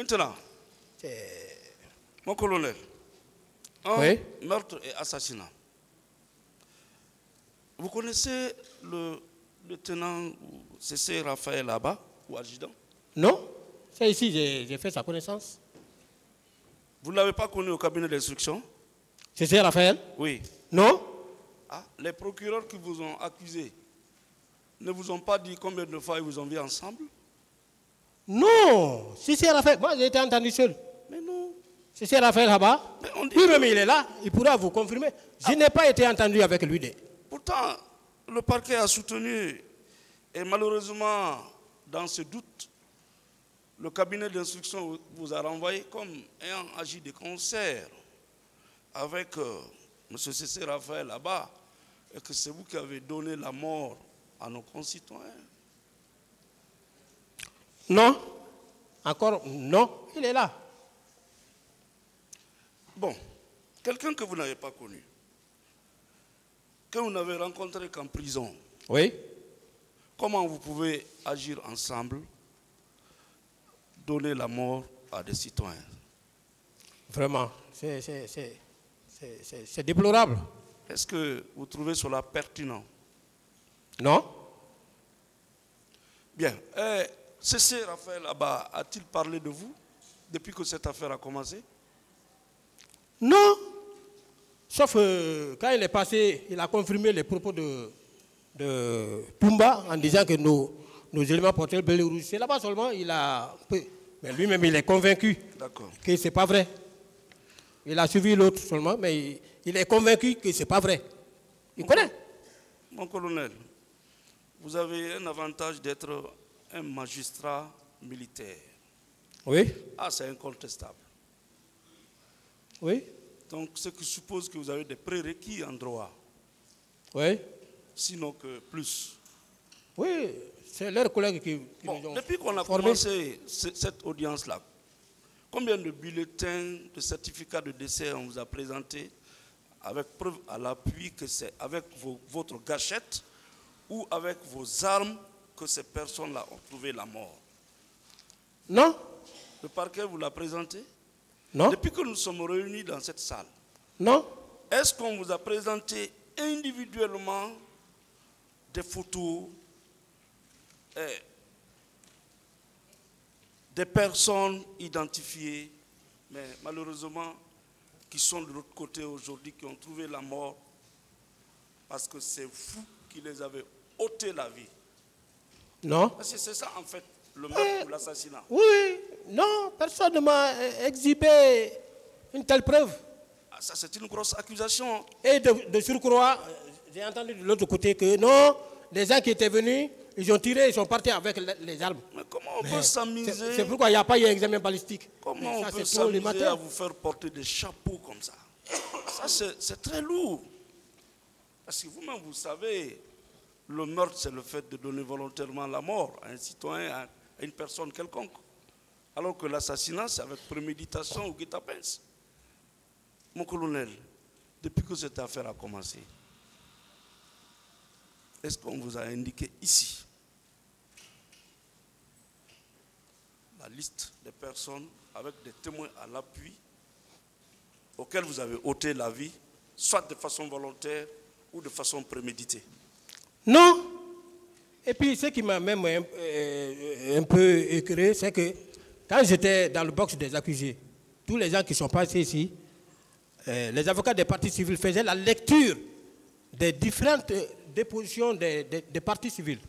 Maintenant, mon colonel, Oui. meurtre et assassinat. Vous connaissez le lieutenant CC Raphaël Abba ou adjudant? Non, c'est ici, j'ai fait sa connaissance. Vous ne l'avez pas connu au cabinet d'instruction? C'est Raphaël? Oui. Non? Ah, les procureurs qui vous ont accusé ne vous ont pas dit combien de fois ils vous ont vu ensemble? Non, c'est Raphaël. Moi, j'ai été entendu seul. Mais non. C'est Raphaël Abba. Lui-même, il est là. Il pourra vous confirmer. Je n'ai pas été entendu avec lui. Pourtant, le parquet a soutenu et malheureusement, dans ce doute, le cabinet d'instruction vous a renvoyé comme ayant agi de concert avec M. C.C. Raphaël Abba et que c'est vous qui avez donné la mort à nos concitoyens. Non. Encore, non. Il est là. Bon, quelqu'un que vous n'avez pas connu, que vous n'avez rencontré qu'en prison. Oui. Comment vous pouvez agir ensemble, donner la mort à des citoyens? Vraiment, c'est déplorable. Est-ce que vous trouvez cela pertinent? Non. Bien. C.C. Raphaël Abba a-t-il parlé de vous depuis que cette affaire a commencé? Non. Sauf quand il est passé, il a confirmé les propos de Pumba en disant que nos éléments portaient le blé rouge. C'est là-bas seulement, il a... Mais lui-même, il est convaincu que ce n'est pas vrai. Il a suivi l'autre seulement, mais il est convaincu que ce n'est pas vrai. Il connaît. Mon colonel, vous avez un avantage d'être un magistrat militaire. Oui. Ah, c'est incontestable. Oui. Donc, ce qui suppose que vous avez des prérequis en droit. Oui. Sinon que plus. Oui, c'est leurs collègues qui nous ont depuis qu'on a formés. commencé cette audience-là, combien de bulletins, de certificats de décès on vous a présenté avec preuve à l'appui que c'est avec votre gâchette ou avec vos armes que ces personnes-là ont trouvé la mort? Non. Le parquet vous l'a présenté? Non. Depuis que nous sommes réunis dans cette salle, non. Est-ce qu'on vous a présenté individuellement des photos des personnes identifiées, mais malheureusement qui sont de l'autre côté aujourd'hui, qui ont trouvé la mort parce que c'est vous qui les avez ôté la vie? Non. Parce que c'est ça en fait le meurtre ou l'assassinat. Oui, non, personne ne m'a exhibé une telle preuve. Ah, ça c'est une grosse accusation. Et de surcroît, j'ai entendu de l'autre côté que non, les gens qui étaient venus, ils ont tiré, ils sont partis avec les armes. Mais comment on peut s'amuser? C'est pourquoi il n'y a pas eu examen balistique. Comment on peut s'amuser à vous faire porter des chapeaux comme ça? Ça c'est très lourd. Parce que vous-même vous savez, le meurtre c'est le fait de donner volontairement la mort à un citoyen, à une personne quelconque. Alors que l'assassinat c'est avec préméditation ou guet-apens. Mon colonel, depuis que cette affaire a commencé, est-ce qu'on vous a indiqué ici la liste des personnes avec des témoins à l'appui auxquels vous avez ôté la vie, soit de façon volontaire ou de façon préméditée? Non. Et puis ce qui m'a même un peu écœuré, c'est que quand j'étais dans le box des accusés, tous les gens qui sont passés ici, les avocats des partis civils faisaient la lecture des différentes dépositions des partis civils,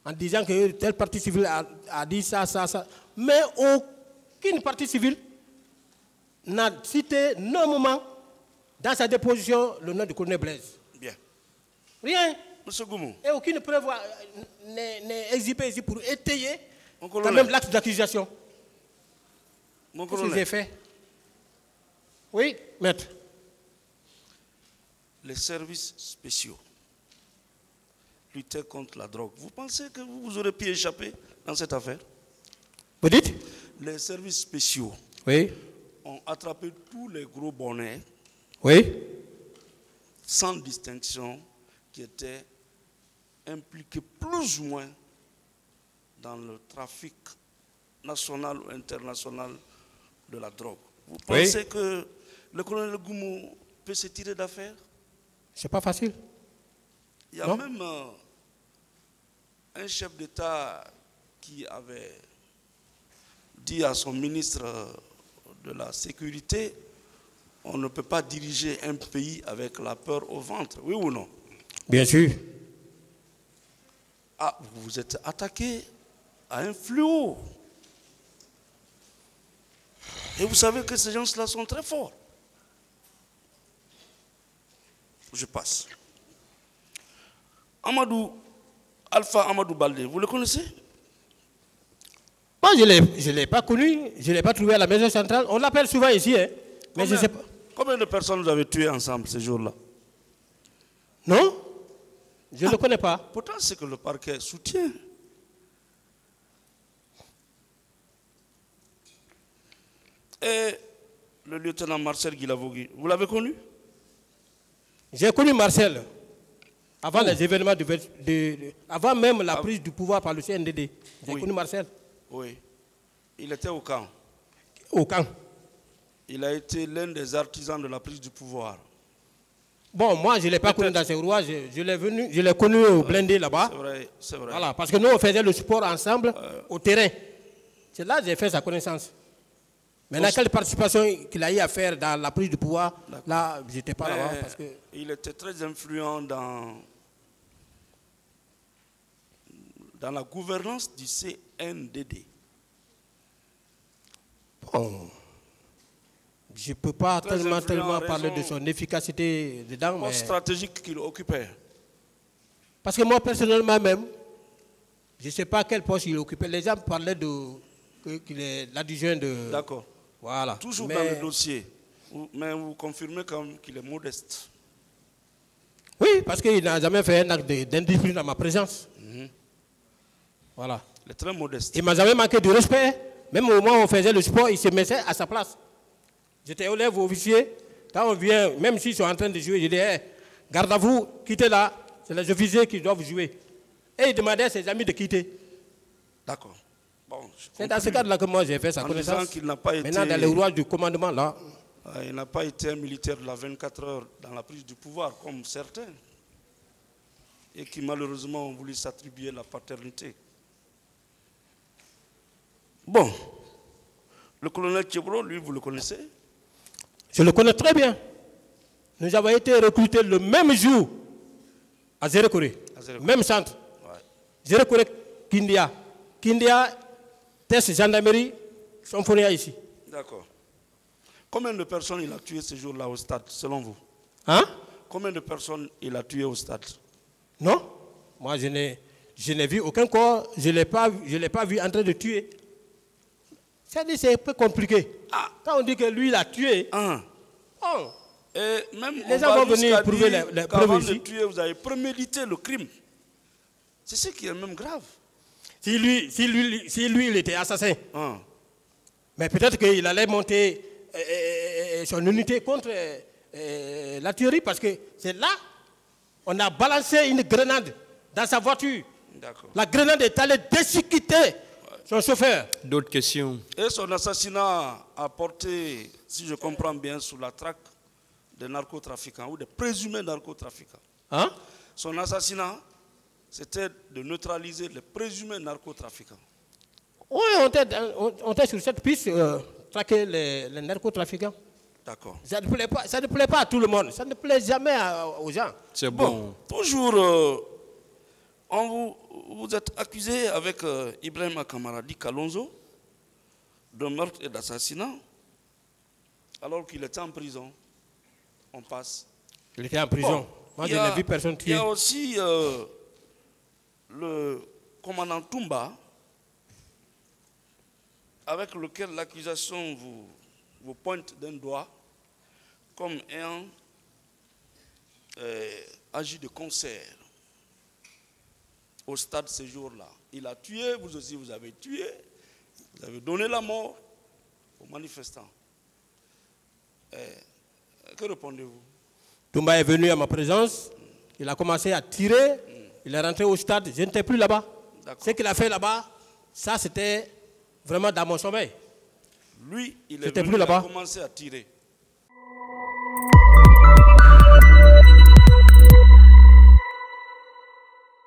en disant que tel parti civil a dit ça, ça, ça. Mais aucune partie civile n'a cité nommément dans sa déposition le nom du colonel Blaise. Bien. Rien. Monsieur Goumou. Et aucune preuve n'est exhibée ici pour étayer quand même l'acte d'accusation. Mon Qu'est-ce que j'ai fait? Oui, maître. Les services spéciaux lutter contre la drogue. Vous pensez que vous aurez pu échapper dans cette affaire? Vous dites? Les services spéciaux ont attrapé tous les gros bonnets, sans distinction, qui étaient impliqués plus ou moins dans le trafic national ou international de la drogue. Vous pensez que le colonel Goumou peut se tirer d'affaire? C'est pas facile. Il y a même un chef d'État qui avait dit à son ministre de la Sécurité, on ne peut pas diriger un pays avec la peur au ventre, oui ou non? Bien sûr. Ah, vous vous êtes attaqué à un fléau. Et vous savez que ces gens-là sont très forts. Je passe. Alpha Amadou Baldé, vous le connaissez? Moi, je ne l'ai pas connu, je ne l'ai pas trouvé à la maison centrale. On l'appelle souvent ici, hein, mais je ne sais pas. Combien de personnes vous avez tuées ensemble ces jours-là? Non, je ne le connais pas. Pourtant, c'est que le parquet soutient. Et le lieutenant Marcel Guilavogui, vous l'avez connu? J'ai connu Marcel avant les événements avant même la prise du pouvoir par le CNDD. J'ai connu Marcel. Oui. Il était au camp. Au camp. Il a été l'un des artisans de la prise du pouvoir. Bon, moi, je ne l'ai pas connu dans ses rouages. Je l'ai connu au blindé là-bas. C'est vrai, c'est vrai. Voilà, parce que nous, on faisait le sport ensemble au terrain. C'est là que j'ai fait sa connaissance. Maintenant, quelle participation qu'il a eu à faire dans la prise du pouvoir, là, je n'étais pas là-bas. Parce que... Il était très influent dans la gouvernance du CNDD. Bon, je ne peux pas tellement parler de son efficacité dedans. Poste stratégique qu'il occupait. Parce que moi, personnellement même, je ne sais pas quel poste il occupait. Les gens parlaient qu'il est l'adjoint de... D'accord. Voilà. Toujours dans le dossier. Mais vous confirmez quand même qu'il est modeste. Oui, parce qu'il n'a jamais fait un acte d'indiscipline dans ma présence. Voilà. Il est très modeste. Il ne m'a jamais manqué de respect. Même au moment où on faisait le sport, il se mettait à sa place. J'étais au lèvres officier. Quand on vient, même s'ils sont en train de jouer, je dis, hey, garde à vous, quittez là. C'est les officiers qui doivent jouer. Et il demandait à ses amis de quitter. D'accord. Bon, c'est dans ce cadre-là que moi j'ai fait sa connaissance. Qu'il n'a pas été... Maintenant, dans les rouages du commandement, là. Il n'a pas été un militaire de la 24 heures dans la prise du pouvoir, comme certains. Et qui malheureusement ont voulu s'attribuer la paternité. Bon. Le colonel Tchebro, lui, vous le connaissez? Je le connais très bien. Nous avons été recrutés le même jour à Zérekoré. Même centre. Ouais. Zérekoré, Kindia. Kindia, test gendarmerie, Symphonia ici. D'accord. Combien de personnes il a tué ce jour-là au stade, selon vous? Hein? Combien de personnes il a tué au stade? Non. Moi, je n'ai vu aucun corps. Je ne l'ai pas vu en train de tuer. C'est un peu compliqué. Ah. Quand on dit que lui, il a tué, oh. Et même les gens vont venir prouver les preuves avant ici. de tuer, vous avez prémédité le crime. C'est ce qui est même grave. Si lui, il était assassin, mais peut-être qu'il allait monter son unité contre la tuerie, parce que c'est là, on a balancé une grenade dans sa voiture. La grenade est allée déchiqueter son chauffeur. D'autres questions? Et son assassinat a porté, si je comprends bien, sous la traque des narcotrafiquants ou des présumés narcotrafiquants. Hein? Son assassinat, c'était de neutraliser les présumés narcotrafiquants. Oui, on était sur cette piste, traquer les narcotrafiquants. D'accord. Ça ne plaît pas à tout le monde. Ça ne plaît jamais aux gens. C'est bon. Toujours, vous êtes accusé avec Ibrahim Kamaradi Kalonzo de meurtre et d'assassinat, alors qu'il était en prison. On passe. Il était en prison. Bon, moi, je n'ai vu personne tuer. Il y a aussi le commandant Toumba, avec lequel l'accusation vous pointe d'un doigt comme ayant agi de concert au stade ce jour-là. Il a tué, vous aussi vous avez tué, vous avez donné la mort aux manifestants. Que répondez-vous? Toumba est venu à ma présence, il a commencé à tirer, il est rentré au stade, je n'étais plus là-bas. Ce qu'il a fait là-bas, ça c'était vraiment dans mon sommeil. Lui, il est J'étais venu, plus il a là-bas. commencé à tirer.